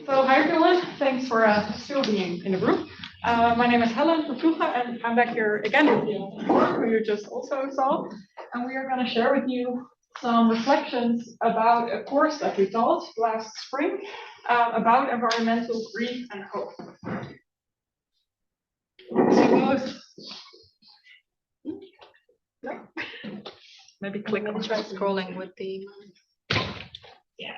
So hi everyone, thanks for still being in the room. My name is Helen Verploegen and I'm back here again with Riyan, who you just also saw. And we are going to share with you some reflections about a course that we taught last spring about environmental grief and hope. Maybe click on try scrolling with the. Yeah.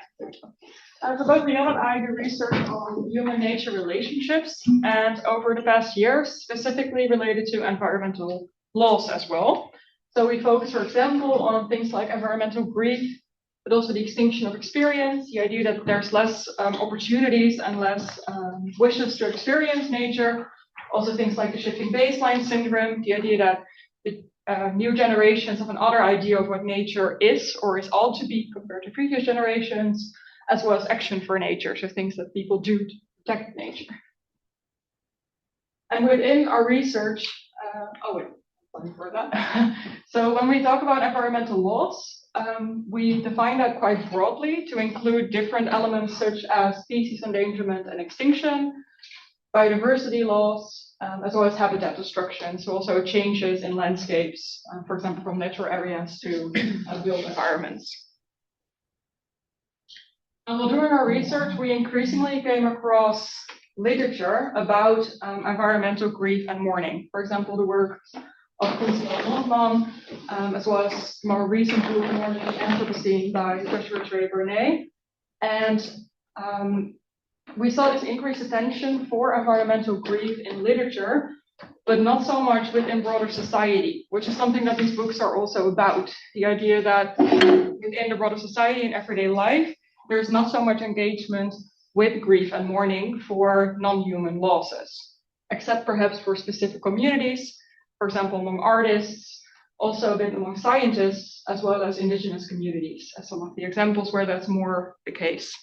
So both Riyan and I do research on human-nature relationships, and over the past years, specifically related to environmental laws as well. So we focus, for example, on things like environmental grief, but also the extinction of experience, the idea that there's less opportunities and less wishes to experience nature. Also things like the shifting baseline syndrome, the idea that the new generations have another idea of what nature is or is ought to be compared to previous generations, as well as action for nature, so things that people do to protect nature. And within our research, sorry for that. So when we talk about environmental laws, we define that quite broadly to include different elements such as species endangerment and extinction, biodiversity laws, as well as habitat destruction, so also changes in landscapes, for example, from natural areas to built environments. And while doing our research, we increasingly came across literature about environmental grief and mourning. For example, the work of Helen, as well as more recent book, Mourning the Anthropocene by Joshua Trey Burney. And we saw this increased attention for environmental grief in literature, but not so much within broader society, which is something that these books are also about. The idea that within the broader society and everyday life, there's not so much engagement with grief and mourning for non-human losses, except perhaps for specific communities, for example, among artists, also a bit among scientists, as well as indigenous communities, as some of the examples where that's more the case.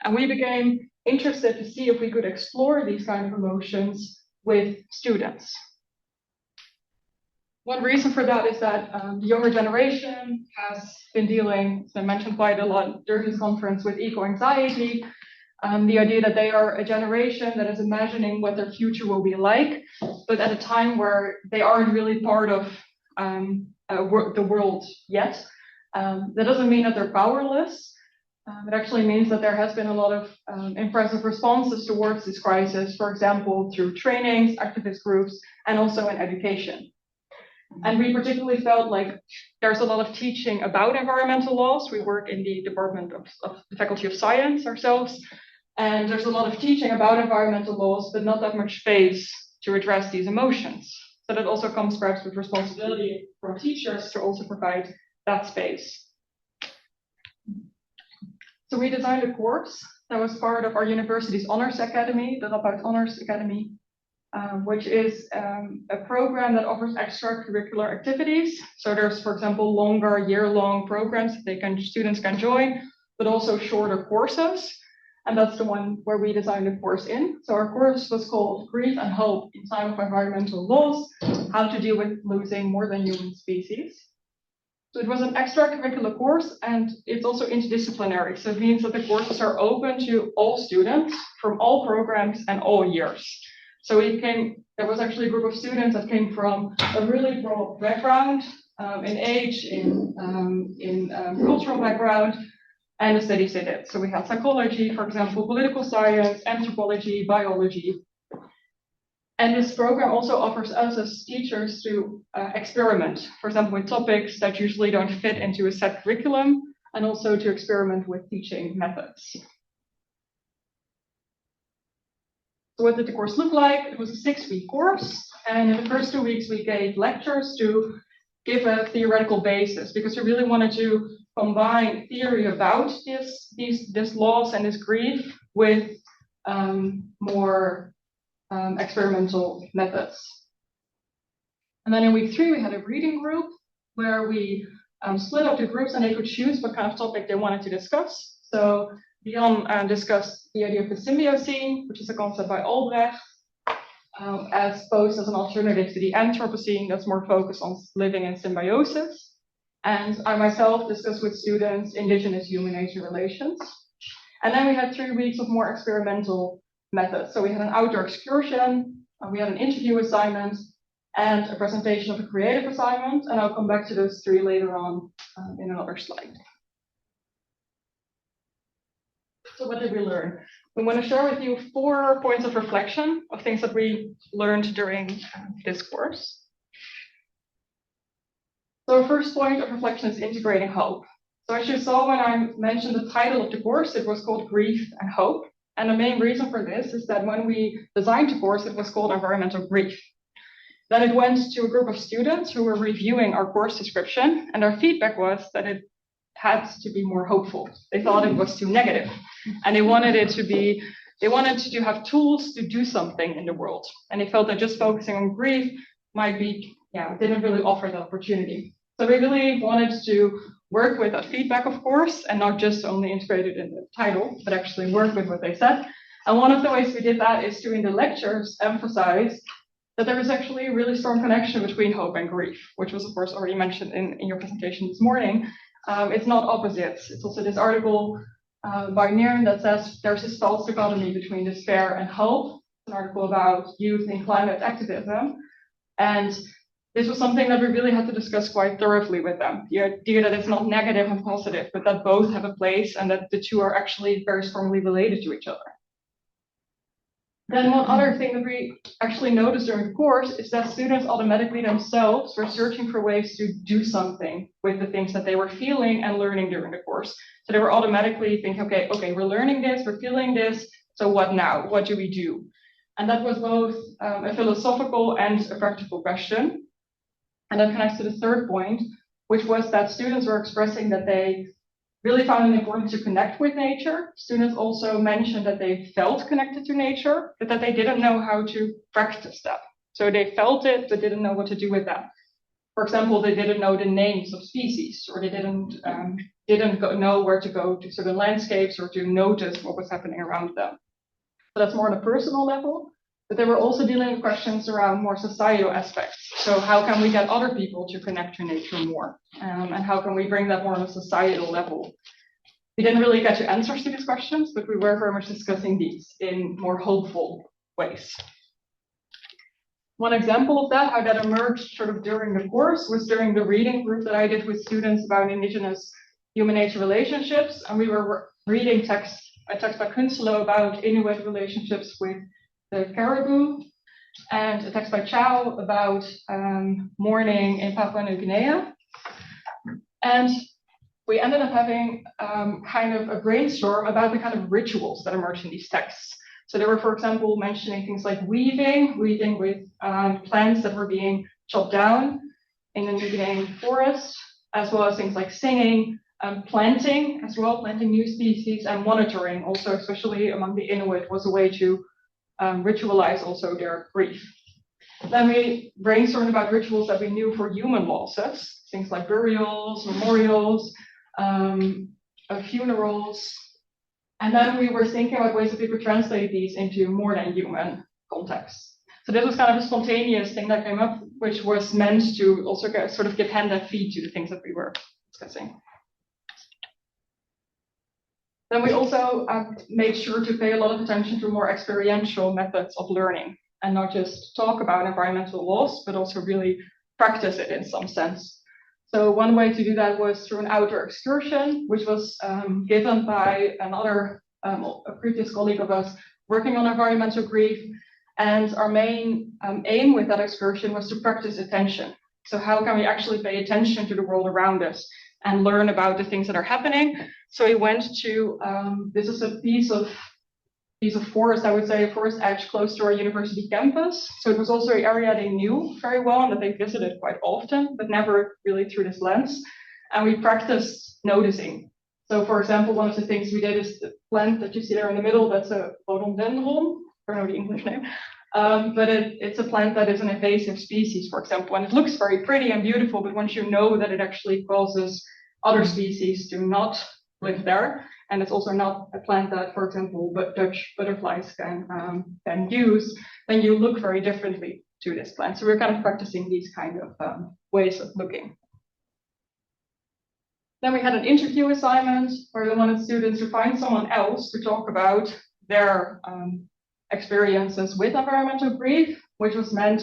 And we became interested to see if we could explore these kind of emotions with students. One reason for that is that the younger generation has been dealing, as I mentioned quite a lot during this conference, with eco-anxiety, the idea that they are a generation that is imagining what their future will be like, but at a time where they aren't really part of the world yet. That doesn't mean that they're powerless. It actually means that there has been a lot of impressive responses towards this crisis, for example, through trainings, activist groups, and also in education. And we particularly felt like there's a lot of teaching about environmental laws. We work in the Department of the Faculty of Science ourselves, and there's a lot of teaching about environmental laws, but not that much space to address these emotions. So that also comes perhaps with responsibility for teachers to also provide that space. So we designed a course that was part of our university's Honors Academy, the Radboud Honors Academy, which is a program that offers extracurricular activities. So there's, for example, longer year-long programs that students can join, but also shorter courses. And that's the one where we designed the course in. So our course was called Grief and Hope in Time of Environmental Laws, How to Deal with Losing More Than Human Species. So it was an extracurricular course, and it's also interdisciplinary. So it means that the courses are open to all students from all programs and all years. So there was actually a group of students that came from a really broad background in age, in cultural background, and the studies they did. So we had psychology, for example, political science, anthropology, biology. And this program also offers us as teachers to experiment, for example, with topics that usually don't fit into a set curriculum, and also to experiment with teaching methods. So what did the course look like? It was a 6-week course, and in the first 2 weeks we gave lectures to give a theoretical basis, because we really wanted to combine theory about this loss and this grief with more experimental methods. And then in week 3 we had a reading group where we split up the groups and they could choose what kind of topic they wanted to discuss. So Riyan discussed the idea of the Symbiocene, which is a concept by Albrecht, as posed as an alternative to the Anthropocene that's more focused on living in symbiosis. And I myself discussed with students indigenous human-nature relations. And then we had 3 weeks of more experimental methods. So we had an outdoor excursion, we had an interview assignment, and a presentation of a creative assignment. And I'll come back to those 3 later on in another slide. So what did we learn? We want to share with you 4 points of reflection of things that we learned during this course. So our first point of reflection is integrating hope. So as you saw when I mentioned the title of the course, it was called Grief and Hope. And the main reason for this is that when we designed the course, it was called Environmental Grief. Then it went to a group of students who were reviewing our course description, and their feedback was that it had to be more hopeful. They thought it was too negative, and they wanted to have tools to do something in the world. And they felt that just focusing on grief might be, didn't really offer the opportunity. So we really wanted to work with that feedback, of course, and not just only integrate it in the title, but actually work with what they said. And one of the ways we did that is to, in the lectures, emphasize that there is actually a really strong connection between hope and grief, which was, of course, already mentioned in your presentation this morning. It's not opposites. It's also this article by Riyan that says there's this false dichotomy between despair and hope. It's an article about youth in climate activism. And this was something that we really had to discuss quite thoroughly with them. The idea that it's not negative and positive, but that both have a place and that the two are actually very strongly related to each other. Then one other thing that we actually noticed during the course is that students automatically themselves were searching for ways to do something with the things that they were feeling and learning during the course. So they were automatically thinking, okay, we're learning this, we're feeling this, so what now? What do we do? And that was both a philosophical and a practical question. And that connects to the third point, which was that students were expressing that they really found it important to connect with nature. Students also mentioned that they felt connected to nature, but that they didn't know how to practice that. So they felt it, but didn't know what to do with that. For example, they didn't know the names of species, or they didn't know where to go to certain landscapes or to notice what was happening around them. So that's more on a personal level. But they were also dealing with questions around more societal aspects. So how can we get other people to connect to nature more? And how can we bring that more on a societal level? We didn't really get to answers to these questions, but we were very much discussing these in more hopeful ways. One example of that, how that emerged sort of during the course, was during the reading group that I did with students about indigenous human-nature relationships. And we were reading a text by Kunstler about Inuit relationships with the caribou, and a text by Chow about mourning in Papua New Guinea. And we ended up having kind of a brainstorm about the kind of rituals that emerged in these texts. So they were, for example, mentioning things like weaving with plants that were being chopped down in the New Guinean forest, as well as things like singing, planting as well, planting new species, and monitoring also, especially among the Inuit, was a way to ritualize also their grief. Then we brainstormed about rituals that we knew for human losses, things like burials, memorials, funerals. And then we were thinking about ways that we could translate these into more than human contexts. So this was kind of a spontaneous thing that came up, which was meant to also sort of give hand and feet to the things that we were discussing. Then we also made sure to pay a lot of attention to more experiential methods of learning and not just talk about environmental loss, but also really practice it in some sense. So one way to do that was through an outdoor excursion, which was given by a previous colleague of us working on environmental grief. And our main aim with that excursion was to practice attention. So how can we actually pay attention to the world around us and learn about the things that are happening? So we went to, this is a piece of forest, I would say, a forest edge close to our university campus. So it was also an area they knew very well and that they visited quite often, but never really through this lens. And we practiced noticing. So for example, one of the things we did is the plant that you see there in the middle, that's a rhododendron, I don't know the English name. But it's a plant that is an invasive species, for example, and it looks very pretty and beautiful, but once you know that it actually causes other species to not live there, and it's also not a plant that, for example, Dutch butterflies can use, then you look very differently to this plant. So we're kind of practicing these kind of ways of looking. Then we had an interview assignment where we wanted students to find someone else to talk about their experiences with environmental grief, which was meant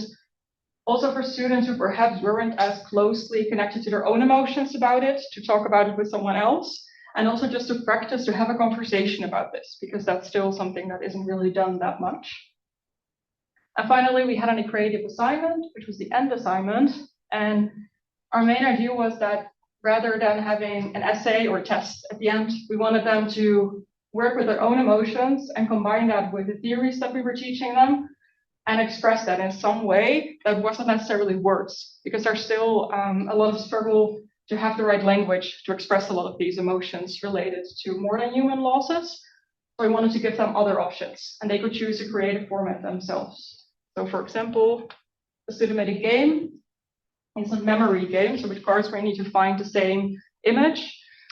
also for students who perhaps weren't as closely connected to their own emotions about it, to talk about it with someone else, and also just to practice to have a conversation about this, because that's still something that isn't really done that much. And finally, we had a creative assignment, which was the end assignment. And our main idea was that rather than having an essay or test at the end, we wanted them to work with their own emotions and combine that with the theories that we were teaching them and express that in some way that wasn't necessarily words, because there's still a lot of struggle to have the right language to express a lot of these emotions related to more than human losses. So we wanted to give them other options, and they could choose a creative format themselves. So for example, the student made a game. It's a memory game, so with cards where you need to find the same image,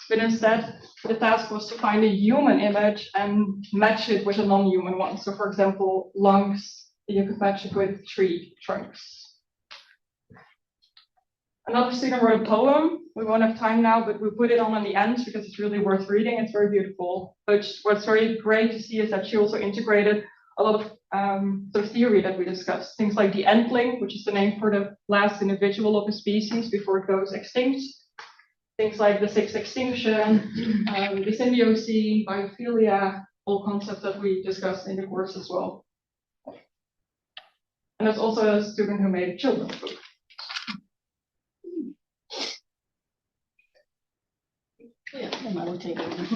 but instead the task was to find a human image and match it with a non-human one. So for example, lungs, you could match it with tree trunks. Another student wrote a poem. We won't have time now, but we put it on in the end because it's really worth reading. It's very beautiful. But what's very great to see is that she also integrated a lot of sort of theory that we discussed. Things like the end link, which is the name for the last individual of a species before it goes extinct. Things like the sixth extinction, the symbiosis, biophilia, all concepts that we discussed in the course as well. And there's also a student who made a children's book. Yeah, then I will take it.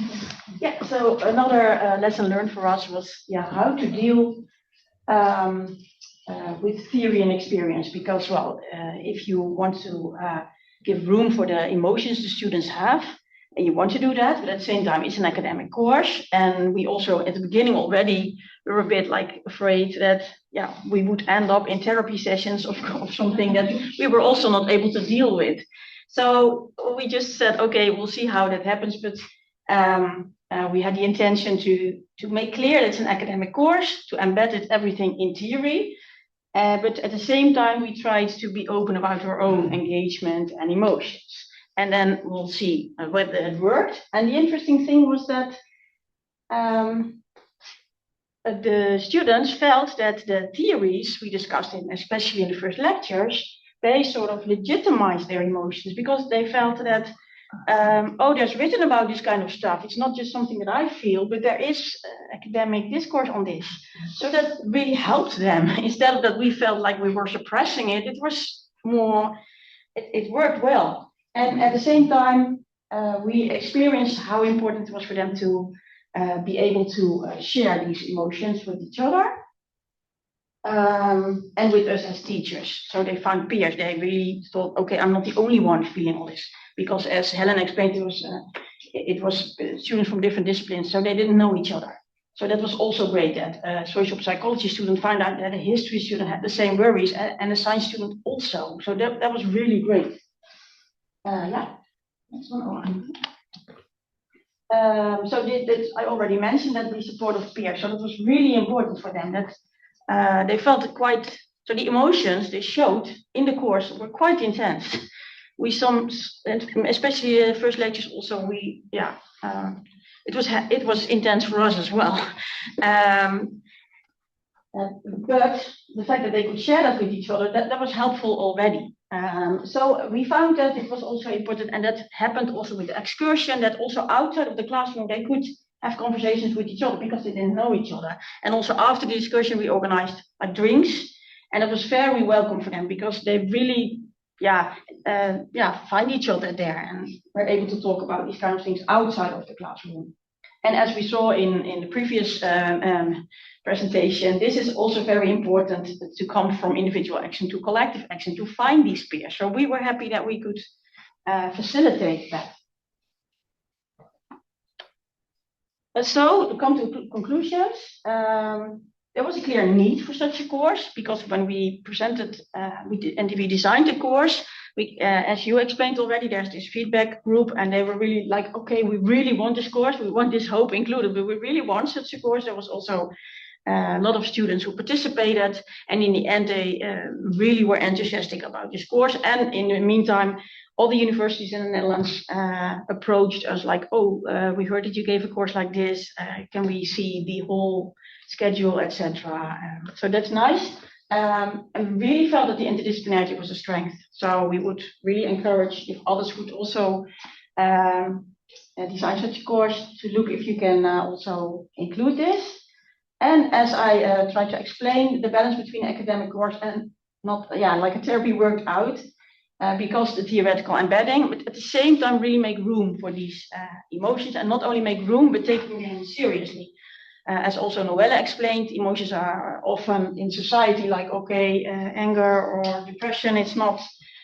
Yeah, so another lesson learned for us was how to deal with theory and experience, because, well, if you want to give room for the emotions the students have, and you want to do that, but at the same time, it's an academic course. And we also, at the beginning already, we were a bit like afraid that, we would end up in therapy sessions of something that we were also not able to deal with. So we just said, okay, we'll see how that happens. But we had the intention to make clear that it's an academic course, to embed it everything in theory. But at the same time, we tried to be open about our own engagement and emotions. And then we'll see whether it worked. And the interesting thing was that the students felt that the theories we discussed, especially in the first lectures, they sort of legitimized their emotions, because they felt that, there's written about this kind of stuff. It's not just something that I feel, but there is academic discourse on this. So that really helped them. Instead of that we felt like we were suppressing it, it was more, it worked well. And at the same time, we experienced how important it was for them to be able to share these emotions with each other. And with us as teachers. So they found peers. They really thought, okay, I'm not the only one feeling all this. Because as Helen explained, it was students from different disciplines, so they didn't know each other. So that was also great that a social psychology student found out that a history student had the same worries, and a science student also. So that was really great. Next one. So I already mentioned that we supported peers. So that was really important for them. That they felt quite, so the emotions they showed in the course were quite intense. Especially the first lectures also, it was intense for us as well. But the fact that they could share that with each other, that was helpful already. So we found that it was also important, and that happened also with the excursion, that also outside of the classroom they could have conversations with each other because they didn't know each other. And also after the discussion, we organized like drinks, and it was very welcome for them because they really, find each other there and were able to talk about these kind of things outside of the classroom. And as we saw in the previous presentation, this is also very important to come from individual action to collective action to find these peers. So we were happy that we could facilitate that. So to come to conclusions, there was a clear need for such a course, because when we presented we designed the course, as you explained already, there's this feedback group, and they were really like, okay, we really want this course, we want this hope included, but we really want such a course. There was also a lot of students who participated, and in the end they really were enthusiastic about this course. And in the meantime, all the universities in the Netherlands approached us like, oh, we heard that you gave a course like this. Can we see the whole schedule, etc. So that's nice. And really felt that the interdisciplinarity was a strength. So we would really encourage if others would also design such a course to look if you can also include this. And as I tried to explain, the balance between academic course and not, like a therapy worked out because the theoretical embedding, but at the same time really make room for these emotions, and not only make room, but taking them seriously. As also Noelle explained, emotions are often in society like, okay, anger or depression, it's not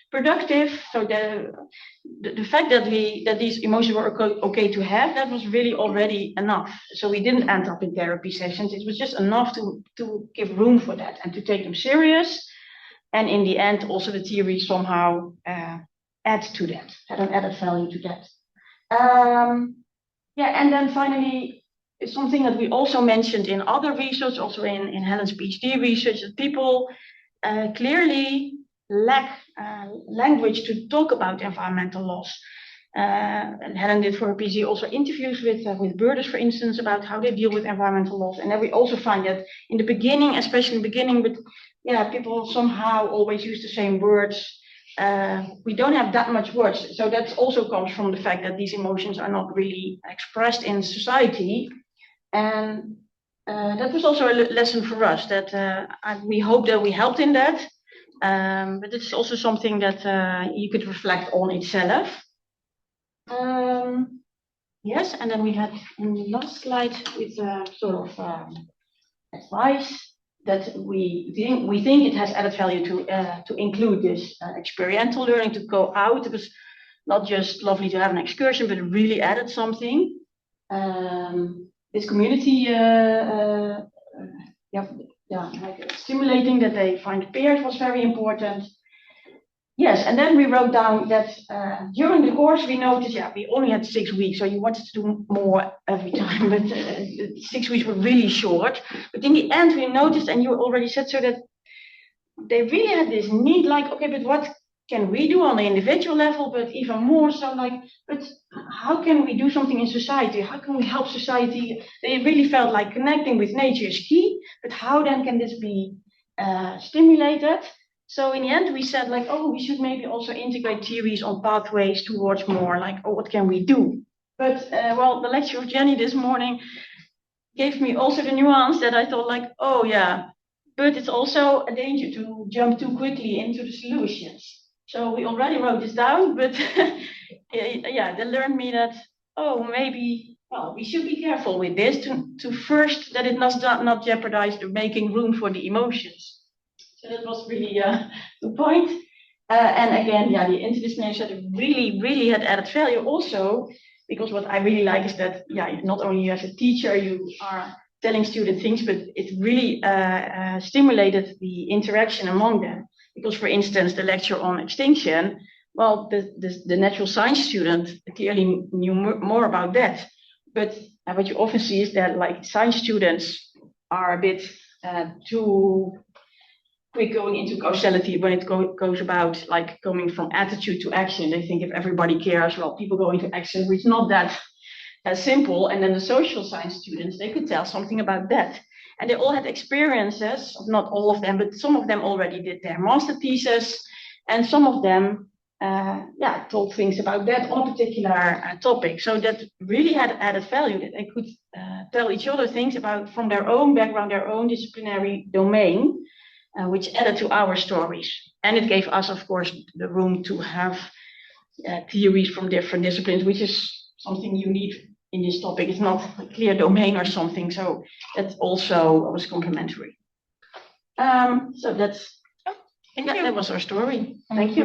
productive. So the fact that these emotions were okay to have, that was really already enough. So we didn't end up in therapy sessions. It was just enough to give room for that and to take them serious. And in the end, also the theory somehow add to that, had an added value to that. And then finally, it's something that we also mentioned in other research, also in Helen's PhD research, that people clearly lack language to talk about environmental loss. And Helen did for her PhD also interviews with birders, for instance, about how they deal with environmental loss. And then we also find that in the beginning, especially in the beginning, but people somehow always use the same words. We don't have that much words. So that also comes from the fact that these emotions are not really expressed in society. And that was also a lesson for us that we hope that we helped in that. But it's also something that you could reflect on itself. Yes, and then we had in the last slide with sort of advice that we think it has added value to include this experiential learning, to go out. It was not just lovely to have an excursion, but it really added something. This community, like stimulating that they find peers was very important. Yes, and then we wrote down that during the course we noticed, we only had 6 weeks, so you wanted to do more every time, but 6 weeks were really short. But in the end we noticed, and you already said so, that they really had this need, like, okay, but what can we do on the individual level, but even more so, like, but how can we do something in society? How can we help society? They really felt like connecting with nature is key, but how then can this be stimulated? So in the end, we said like, oh, we should maybe also integrate theories on pathways towards more like, oh, what can we do? But the lecture of Jenny this morning gave me also the nuance that I thought like, oh yeah, but it's also a danger to jump too quickly into the solutions. So we already wrote this down, but they learned me that, oh, maybe, we should be careful with this to first that it does not jeopardize the making room for the emotions. So that was really the point. And again, the interdisciplinary set really, really had added value also, because what I really like is that, not only as a teacher, you are telling students things, but it really stimulated the interaction among them. Because, for instance, the lecture on extinction, the natural science student clearly knew more about that. But what you often see is that, like, science students are a bit too quick going into causality when it goes about like coming from attitude to action. They think if everybody cares, people go into action, which is not that simple. And then the social science students, they could tell something about that. And they all had experiences, not all of them, but some of them already did their master thesis. And some of them, told things about that on a particular topic. So that really had added value, that they could tell each other things about from their own background, their own disciplinary domain. Which added to our stories. And it gave us, of course, the room to have theories from different disciplines, which is something you need in this topic. It's not a clear domain or something, so that also was complementary. So that was our story. Thank you.